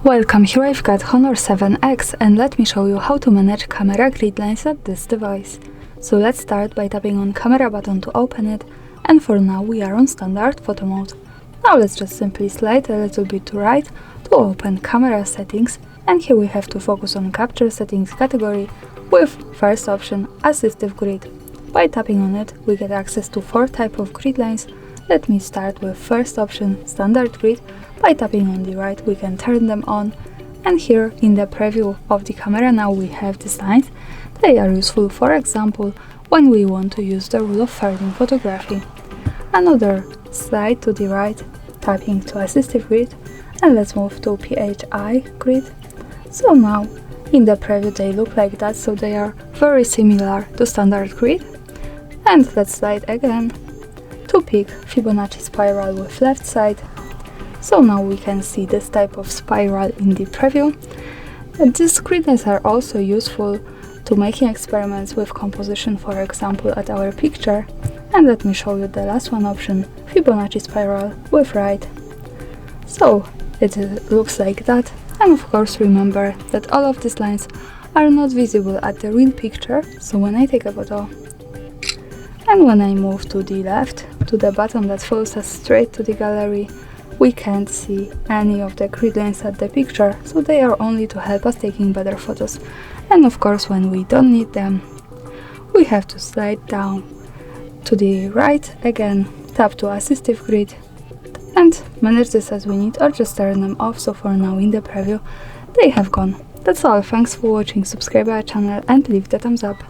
Welcome, here I've got Honor 7X and let me show you how to manage camera grid lines at this device. So let's start by tapping on camera button to open it, and for now we are on standard photo mode. Now let's just simply slide a little bit to right to open camera settings, and here we have to focus on capture settings category with first option assistive grid. By tapping on it we get access to 4 types of grid lines. Let me start with first option standard grid. By tapping on the right we can turn them on, and here in the preview of the camera now we have these lines. They are useful, for example, when we want to use the rule of thirds in photography. Another slide to the right, tapping to assistive grid, and let's move to PHI grid. So now in the preview they look like that, so they are very similar to standard grid. And let's slide again to pick Fibonacci spiral with left side. So now we can see this type of spiral in the preview. And these grid lines are also useful to making experiments with composition, for example at our picture. And let me show you the last one option, Fibonacci spiral with right. So it looks like that, and of course remember that all of these lines are not visible at the real picture, so when I take a photo and when I move to the left to the button that follows us straight to the gallery, we can't see any of the grid lines at the picture, so they are only to help us taking better photos. And of course when we don't need them, we have to slide down to the right again, tap to assistive grid and manage this as we need, or just turn them off. So for now in the preview they have gone. That's all, thanks for watching, subscribe our channel and leave the thumbs up.